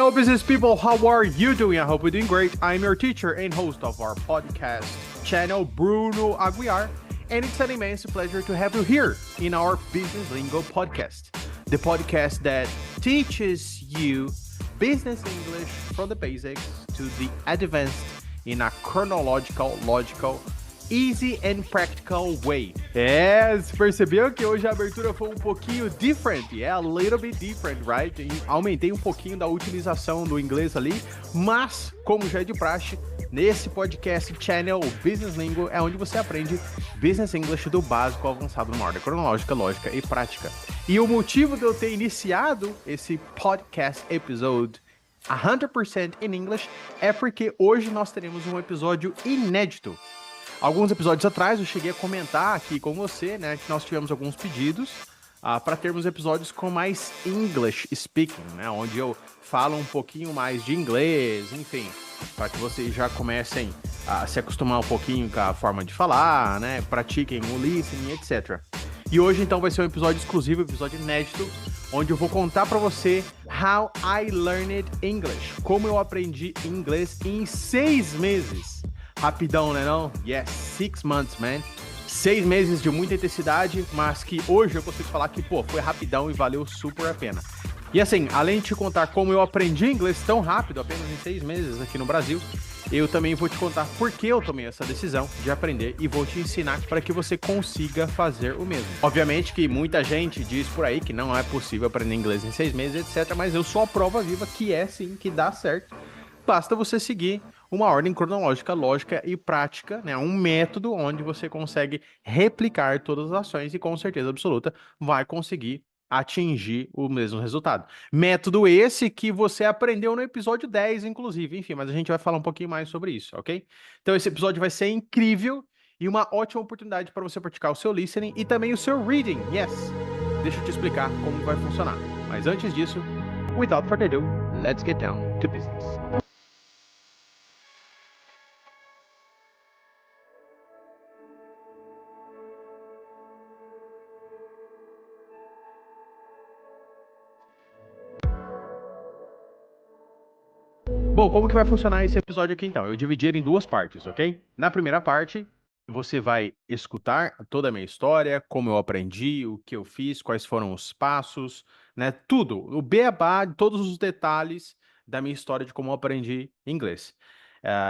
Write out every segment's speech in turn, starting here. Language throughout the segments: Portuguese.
Hello, business people. How are you doing? I hope you're doing great. I'm your teacher and host of our podcast channel, Bruno Aguiar. And it's an immense pleasure to have you here in our Business Lingo podcast. The podcast that teaches you business English from the basics to the advanced in a chronological, logical, easy and practical way. Você percebeu que hoje a abertura foi um pouquinho different? Yeah, a little bit different, right? E aumentei um pouquinho da utilização do inglês ali, mas, como já é de praxe, nesse podcast channel, o Business Lingo, é onde você aprende Business English do básico ao avançado numa ordem cronológica, lógica e prática. E o motivo de eu ter iniciado esse podcast episode 100% in English é porque hoje nós teremos um episódio inédito. Alguns episódios atrás eu cheguei a comentar aqui com você, né, que nós tivemos alguns pedidos para termos episódios com mais English speaking, né, onde eu falo um pouquinho mais de inglês, enfim, para que vocês já comecem a se acostumar um pouquinho com a forma de falar, né, pratiquem o listening, etc. E hoje então vai ser um episódio exclusivo, um episódio inédito, onde eu vou contar para você how I learned English, como eu aprendi inglês em 6 meses. Rapidão, né não? Yes, 6 months, man. 6 meses de muita intensidade, mas que hoje eu consigo falar que, foi rapidão e valeu super a pena. E assim, além de te contar como eu aprendi inglês tão rápido, apenas em 6 meses aqui no Brasil, eu também vou te contar por que eu tomei essa decisão de aprender e vou te ensinar para que você consiga fazer o mesmo. Obviamente que muita gente diz por aí que não é possível aprender inglês em 6 meses, etc, mas eu sou a prova viva que é sim, que dá certo. Basta você seguir uma ordem cronológica, lógica e prática, né? Um método onde você consegue replicar todas as ações e com certeza absoluta vai conseguir atingir o mesmo resultado. Método esse que você aprendeu no episódio 10, inclusive. Enfim, mas a gente vai falar um pouquinho mais sobre isso, ok? Então esse episódio vai ser incrível e uma ótima oportunidade para você praticar o seu listening e também o seu reading. Yes! Deixa eu te explicar como vai funcionar. Mas antes disso, without further ado, let's get down to business. Bom, como que vai funcionar esse episódio aqui então? Eu dividi ele em 2 partes, ok? Na primeira parte, você vai escutar toda a minha história, como eu aprendi, o que eu fiz, quais foram os passos, né? Tudo, o beabá, todos os detalhes da minha história de como eu aprendi inglês.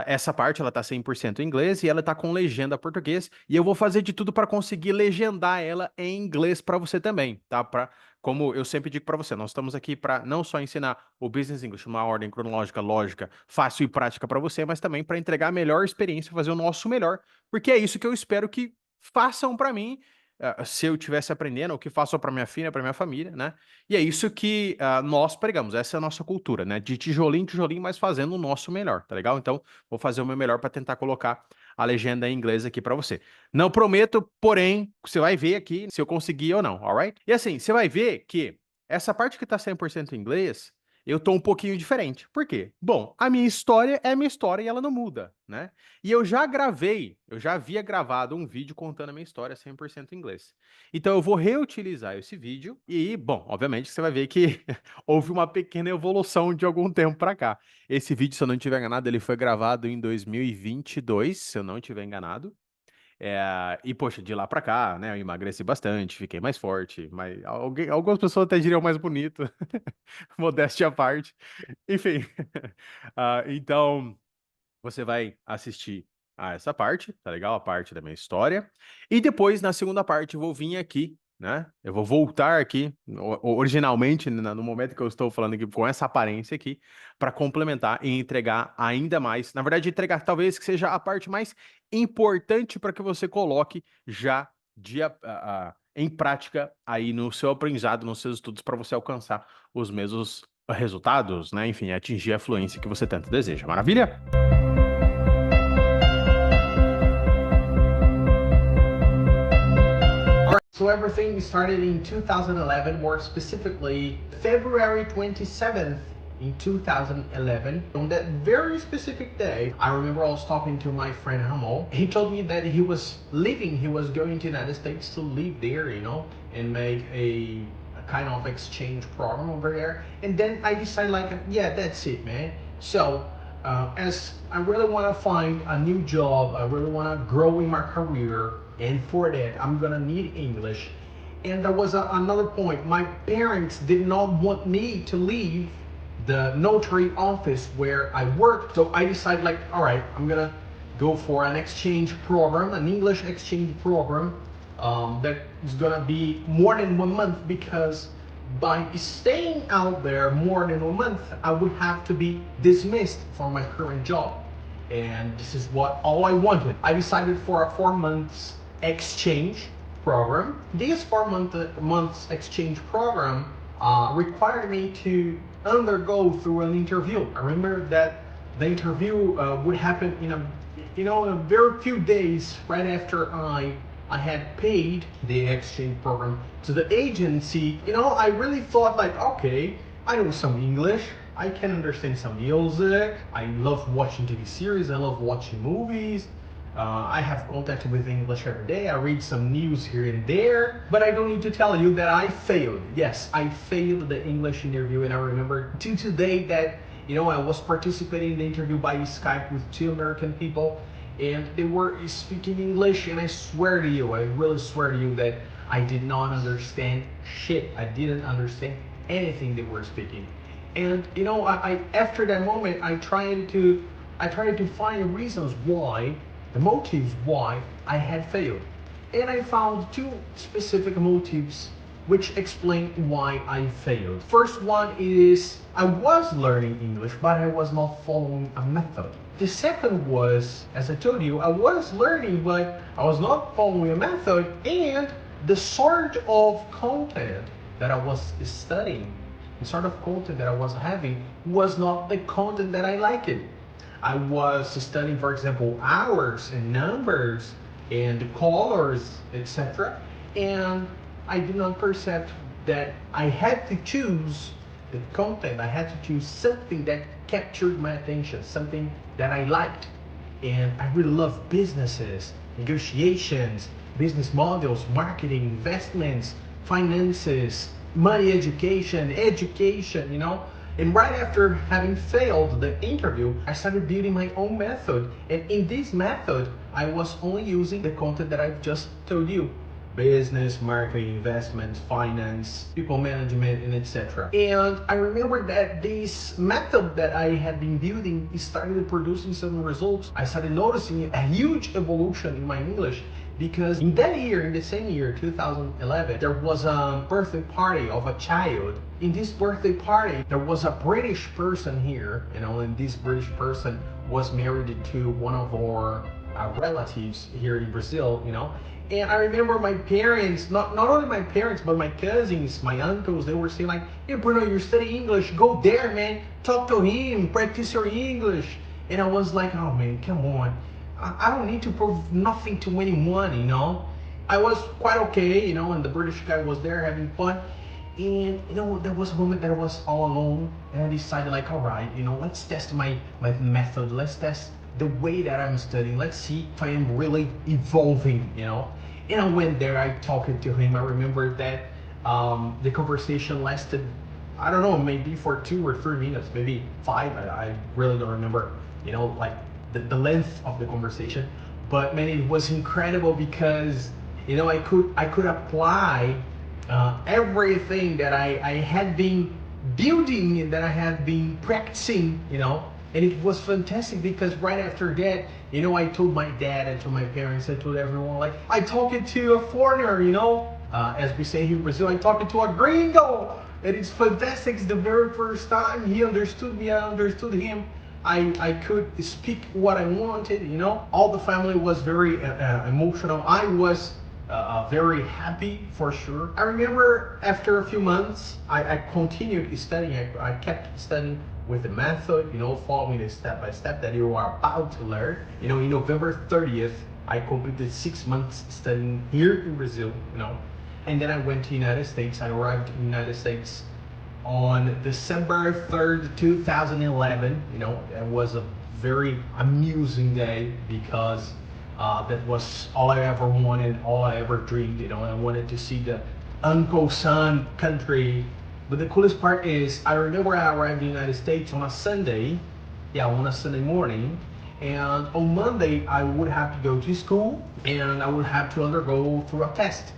Essa parte, ela tá 100% em inglês e ela tá com legenda português e eu vou fazer de tudo para conseguir legendar ela em inglês para você também, tá? Como eu sempre digo para você, nós estamos aqui para não só ensinar o Business English, uma ordem cronológica, lógica, fácil e prática para você, mas também para entregar a melhor experiência, fazer o nosso melhor, porque é isso que eu espero que façam para mim, se eu estivesse aprendendo, ou que façam para minha filha, para minha família, né? E é isso que nós pregamos, essa é a nossa cultura, né? De tijolinho em tijolinho, mas fazendo o nosso melhor, tá legal? Então, vou fazer o meu melhor para tentar colocar a legenda em inglês aqui para você. Não prometo, porém, você vai ver aqui se eu conseguir ou não, alright? E assim, você vai ver que essa parte que tá 100% em inglês, eu tô um pouquinho diferente. Por quê? Bom, a minha história é a minha história e ela não muda, né? E eu já havia gravado um vídeo contando a minha história 100% em inglês. Então eu vou reutilizar esse vídeo e, bom, obviamente você vai ver que houve uma pequena evolução de algum tempo para cá. Esse vídeo, se eu não estiver enganado, ele foi gravado em 2022, se eu não estiver enganado. E, poxa, de lá pra cá, né, eu emagreci bastante, fiquei mais forte, mas algumas pessoas até diriam mais bonito, modéstia à parte. Enfim, então você vai assistir a essa parte, tá legal? A parte da minha história. E depois, na segunda parte, eu vou vir aqui, né? Eu vou voltar aqui, originalmente, no momento que eu estou falando aqui, com essa aparência aqui, para complementar e entregar ainda mais. Na verdade, entregar talvez que seja a parte mais importante para que você coloque já em prática aí no seu aprendizado, nos seus estudos, para você alcançar os mesmos resultados, né? Enfim, atingir a fluência que você tanto deseja. Maravilha? So everything started in 2011, more specifically February 27th in 2011. On that very specific day, I remember I was talking to my friend Hamo. He told me that he was going to the United States to live there, and make a kind of exchange program over there. And then I decided like, yeah, that's it, man. So as I really want to find a new job, I really want to grow in my career, and for that I'm gonna need English. And there was another point. My parents did not want me to leave the notary office where I worked, so I decided like, all right, I'm gonna go for an exchange program, an English exchange program that is gonna be more than 1 month, because by staying out there more than 1 month, I would have to be dismissed from my current job. And this is what all I wanted. I decided for a 4 months exchange program. This 4 months exchange program required me to undergo through an interview. I remember that the interview would happen in a very few days right after I had paid the exchange program to the agency. I really thought like, okay, I know some English, I can understand some music, I love watching TV series, I love watching movies. I have contact with English every day. I read some news here and there, but I don't need to tell you that I failed. Yes, I failed the English interview, and I remember to today that I was participating in the interview by Skype with 2 American people, and they were speaking English, and I swear to you, I really swear to you that I did not understand shit. I didn't understand anything they were speaking. And I after that moment, I tried to find reasons why. The motives why I had failed. And I found 2 specific motives which explain why I failed. First one is I was learning English, but I was not following a method. The second was, as I told you, I was learning, but I was not following a method, and the sort of content that I was studying, the sort of content that I was having was not the content that I liked. I was studying, for example, hours and numbers and colors, etc. And I did not perceive that I had to choose the content. I had to choose something that captured my attention, something that I liked. And I really love businesses, negotiations, business models, marketing, investments, finances, money education, And right after having failed the interview, I started building my own method. And in this method, I was only using the content that I've just told you. Business, marketing, investments, finance, people management, and etc. And I remember that this method that I had been building started producing some results. I started noticing a huge evolution in my English, because in that year, in the same year, 2011, there was a birthday party of a child. In this birthday party, there was a British person here, and this British person was married to one of our relatives here in Brazil, And I remember my parents, not only my parents, but my cousins, my uncles, they were saying like, hey Bruno, you're studying English, go there, man, talk to him, practice your English. And I was like, oh man, come on. I don't need to prove nothing to anyone, I was quite okay, and the British guy was there having fun. And there was a moment that I was all alone, and I decided like, all right, let's test my method, let's test the way that I'm studying, let's see if I am really evolving, And I went there, I talked to him. I remember that the conversation lasted, I don't know, maybe for 2 or 3 minutes, maybe 5, I really don't remember, like the length of the conversation. But man, it was incredible because I could apply everything that I had been building and that I had been practicing, and it was fantastic because right after that, I told my dad, I told my parents, I told everyone, like, I talked to a foreigner, as we say here in Brazil, I talked to a gringo, and it's fantastic. It's the very first time he understood me, I understood him. I could speak what I wanted, All the family was very emotional. I was very happy for sure. I remember after a few months, I continued studying. I kept studying with the method, following it step by step that you are about to learn. In November 30th, I completed 6 months studying here in Brazil, And then I went to United States. I arrived in the United States on December 3rd, 2011. It was a very amusing day because that was all I ever wanted, all I ever dreamed. I wanted to see the uncle son country. But the coolest part is I remember I arrived in the United States on a Sunday. Yeah, on a Sunday morning. And on Monday, I would have to go to school and I would have to undergo through a test.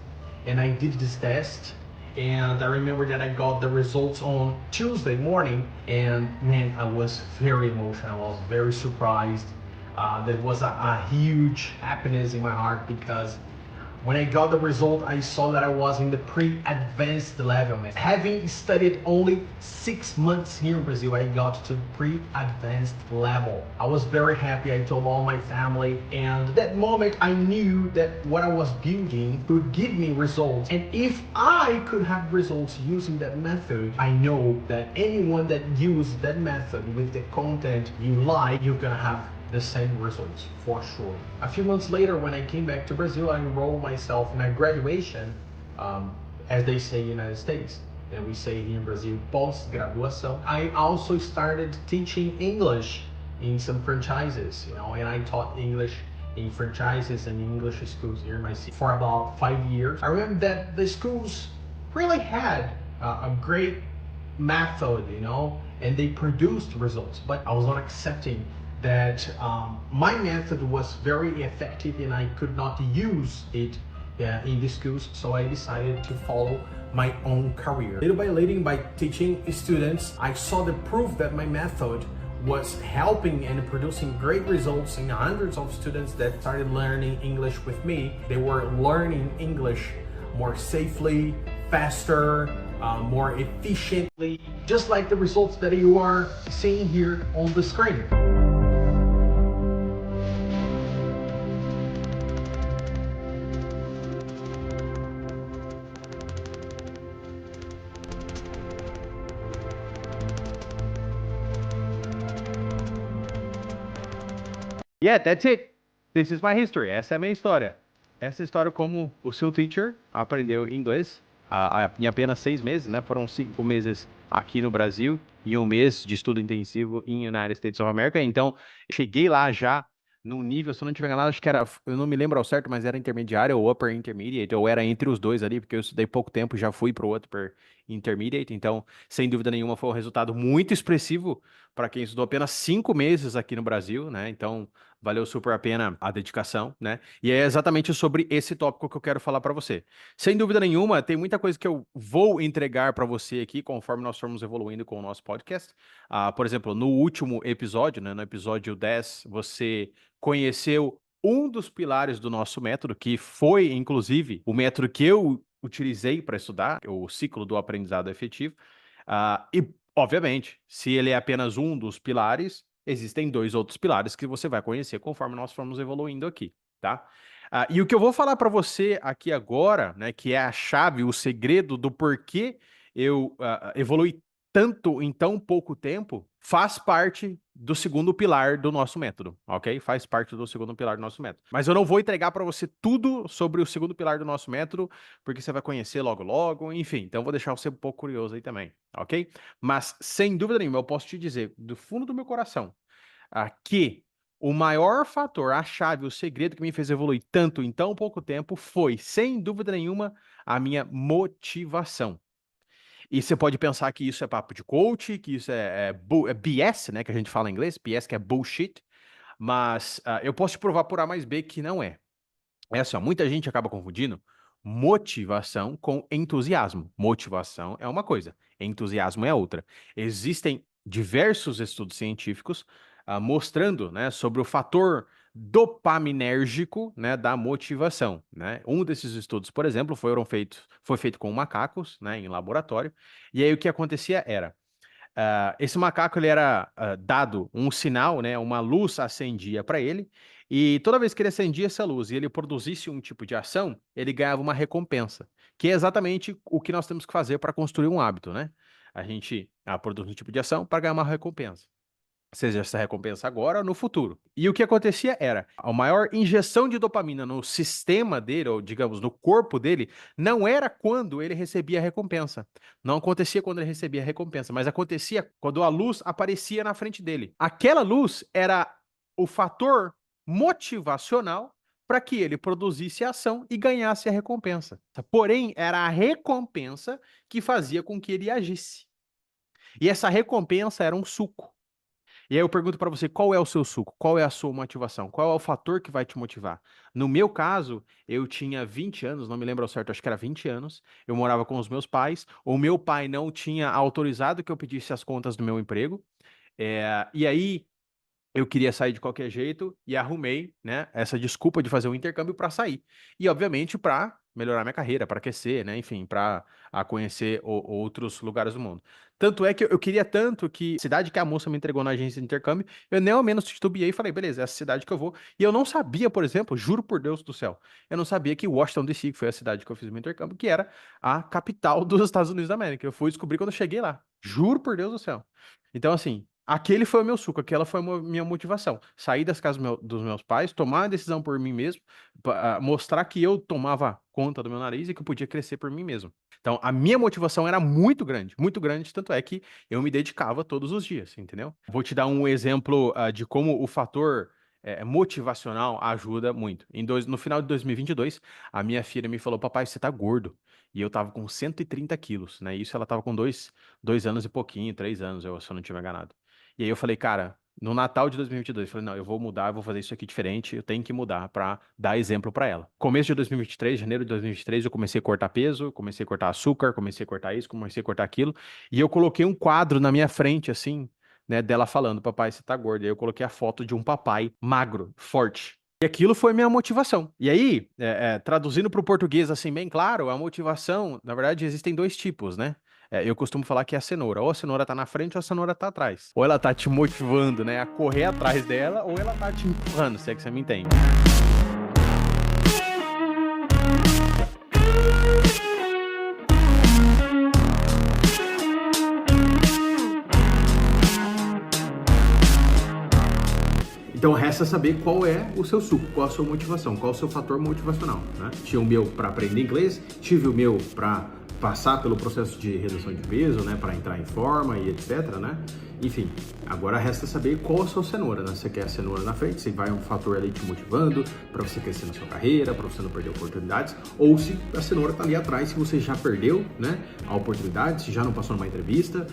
And I did this test. And I remember that I got the results on Tuesday morning. And man, I was very emotional. I was very surprised. There was a huge happiness in my heart because when I got the result, I saw that I was in the pre-advanced level. Man. Having studied only 6 months here in Brazil, I got to the pre-advanced level. I was very happy. I told all my family, and that moment I knew that what I was building could give me results. And if I could have results using that method, I know that anyone that uses that method with the content you like, you're gonna have the same results for sure. A few months later, when I came back to Brazil, I enrolled myself in a graduation, as they say in the United States, and we say here in Brazil, pós-graduação. I also started teaching English in some franchises, and I taught English in franchises and English schools here in my city for about 5 years. I remember that the schools really had a great method, and they produced results, but I was not accepting that my method was very effective and I could not use it in the schools, so I decided to follow my own career. Little by little, by teaching students, I saw the proof that my method was helping and producing great results in hundreds of students that started learning English with me. They were learning English more safely, faster, more efficiently, just like the results that you are seeing here on the screen. Yeah, that's it. This is my history. Essa é a minha história. Essa é a história como o seu teacher aprendeu inglês em apenas 6 meses, né? Foram 5 meses aqui no Brasil e 1 mês de estudo intensivo em United States of America. Então, cheguei lá já num nível, se eu não tiver enganado, acho que era, eu não me lembro ao certo, mas era intermediário ou upper intermediate, ou era entre os dois ali, porque eu estudei pouco tempo, já fui pro upper intermediate. Então, sem dúvida nenhuma, foi um resultado muito expressivo para quem estudou apenas 5 meses aqui no Brasil, né? Então, valeu super a pena a dedicação, né? E é exatamente sobre esse tópico que eu quero falar para você. Sem dúvida nenhuma, tem muita coisa que eu vou entregar para você aqui conforme nós formos evoluindo com o nosso podcast. Por exemplo, no último episódio, né, no episódio 10, você conheceu um dos pilares do nosso método, que foi, inclusive, o método que eu utilizei para estudar, o ciclo do aprendizado efetivo. E, obviamente, se ele é apenas um dos pilares, existem 2 outros pilares que você vai conhecer conforme nós formos evoluindo aqui, tá? E o que eu vou falar para você aqui agora, né, que é a chave, o segredo do porquê eu evolui tanto em tão pouco tempo, faz parte do segundo pilar do nosso método, ok? Faz parte do segundo pilar do nosso método. Mas eu não vou entregar para você tudo sobre o segundo pilar do nosso método, porque você vai conhecer logo logo, enfim. Então eu vou deixar você um pouco curioso aí também, ok? Mas sem dúvida nenhuma, eu posso te dizer do fundo do meu coração que o maior fator, a chave, o segredo que me fez evoluir tanto em tão pouco tempo foi, sem dúvida nenhuma, a minha motivação. E você pode pensar que isso é papo de coach, que isso é BS, né, que a gente fala em inglês, BS que é bullshit, mas eu posso te provar por A mais B que não é. É assim, muita gente acaba confundindo motivação com entusiasmo. Motivação é uma coisa, entusiasmo é outra. Existem diversos estudos científicos mostrando, né, sobre o fator dopaminérgico, né, da motivação, né? Um desses estudos, por exemplo, foi feito com macacos, né, em laboratório, e aí o que acontecia era, esse macaco ele era dado um sinal, né, uma luz acendia para ele, e toda vez que ele acendia essa luz e ele produzisse um tipo de ação, ele ganhava uma recompensa, que é exatamente o que nós temos que fazer para construir um hábito, né? A gente produz um tipo de ação para ganhar uma recompensa. Seja essa recompensa agora ou no futuro. E o que acontecia era, a maior injeção de dopamina no sistema dele, ou digamos, no corpo dele, não era quando ele recebia a recompensa. Não acontecia quando ele recebia a recompensa, mas acontecia quando a luz aparecia na frente dele. Aquela luz era o fator motivacional para que ele produzisse a ação e ganhasse a recompensa. Porém, era a recompensa que fazia com que ele agisse. E essa recompensa era um suco. E aí eu pergunto para você, qual é o seu suco? Qual é a sua motivação? Qual é o fator que vai te motivar? No meu caso, eu tinha 20 anos, não me lembro ao certo, acho que era 20 anos. Eu morava com os meus pais. O meu pai não tinha autorizado que eu pedisse as contas do meu emprego. E aí eu queria sair de qualquer jeito e arrumei, né, essa desculpa de fazer um intercâmbio para sair. E, obviamente, para melhorar minha carreira, para aquecer, né, enfim, para conhecer outros lugares do mundo. Tanto é que eu queria tanto que a cidade que a moça me entregou na agência de intercâmbio, eu nem ao menos titubeei e falei, beleza, é essa cidade que eu vou. E eu não sabia, por exemplo, juro por Deus do céu, eu não sabia que Washington DC, que foi a cidade que eu fiz meu intercâmbio, que era a capital dos Estados Unidos da América. Eu fui descobrir quando eu cheguei lá. Juro por Deus do céu. Então, assim, aquele foi o meu suco, aquela foi a minha motivação. Sair das casas dos meus pais, tomar a decisão por mim mesmo, mostrar que eu tomava conta do meu nariz e que eu podia crescer por mim mesmo. Então, a minha motivação era muito grande, tanto é que eu me dedicava todos os dias, entendeu? Vou te dar um exemplo, de como o fator motivacional ajuda muito. No final de 2022, a minha filha me falou, papai, você tá gordo. E eu tava com 130 quilos, né? Isso ela tava com 2 anos e pouquinho, 3 anos, se eu não tiver enganado. E aí eu falei, cara, no Natal de 2022, eu falei, não, eu vou mudar, eu vou fazer isso aqui diferente, eu tenho que mudar pra dar exemplo pra ela. Começo de 2023, janeiro de 2023, eu comecei a cortar peso, comecei a cortar açúcar, comecei a cortar isso, comecei a cortar aquilo, e eu coloquei um quadro na minha frente, assim, né, dela falando, papai, você tá gordo. E aí eu coloquei a foto de um papai magro, forte. E aquilo foi minha motivação. E aí, traduzindo para o português assim bem claro, a motivação, na verdade, existem dois tipos, né? Eu costumo falar que é a cenoura. Ou a cenoura tá na frente ou a cenoura tá atrás. Ou ela tá te motivando, né, a correr atrás dela, ou ela tá te empurrando, se é que você me entende. Então resta saber qual é o seu suco, qual a sua motivação, qual o seu fator motivacional, né? Tinha o meu para aprender inglês, tive o meu para passar pelo processo de redução de peso, né, para entrar em forma e etc, né? Enfim, agora resta saber qual a sua cenoura, né? Você quer a cenoura na frente, se vai um fator ali te motivando para você crescer na sua carreira, para você não perder oportunidades, ou se a cenoura tá ali atrás, se você já perdeu, né, a oportunidade, se já não passou numa entrevista,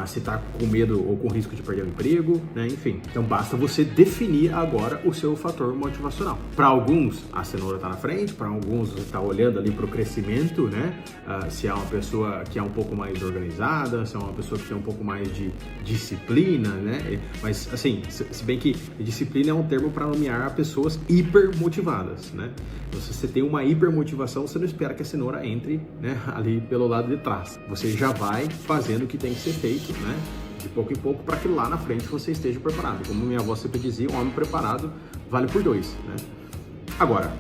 se tá com medo ou com risco de perder o emprego, né? Enfim, então basta você definir agora o seu fator motivacional. Para alguns, a cenoura tá na frente, para alguns você tá olhando ali para o crescimento, né? Se é uma pessoa que é um pouco mais organizada, se é uma pessoa que tem um pouco mais de disciplina, né? Mas assim, se bem que disciplina é um termo para nomear pessoas hipermotivadas, né? Então, se você tem uma hipermotivação, você não espera que a cenoura entre, né, ali pelo lado de trás. Você já vai fazendo o que tem que ser feito, né? De pouco em pouco, para que lá na frente você esteja preparado. Como minha avó sempre dizia, um homem preparado vale por dois, né? Agora,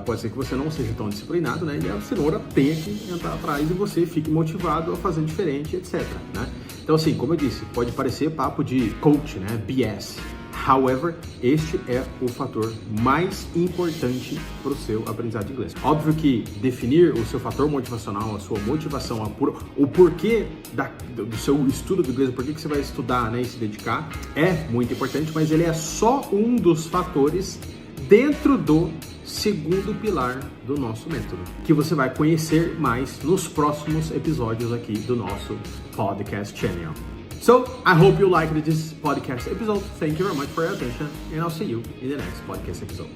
pode ser que você não seja tão disciplinado, né? E a cenoura tenha que entrar atrás e você fique motivado a fazer diferente, etc, né? Então, assim, como eu disse, pode parecer papo de coach, né? BS. However, este é o fator mais importante para o seu aprendizado de inglês. Óbvio que definir o seu fator motivacional, a sua motivação, o porquê do seu estudo do inglês, o porquê que você vai estudar, né, e se dedicar, é muito importante, mas ele é só um dos fatores dentro do segundo pilar do nosso método, que você vai conhecer mais nos próximos episódios aqui do nosso podcast channel. So, I hope you liked this podcast episode. Thank you very much for your attention, and I'll see you in the next podcast episode.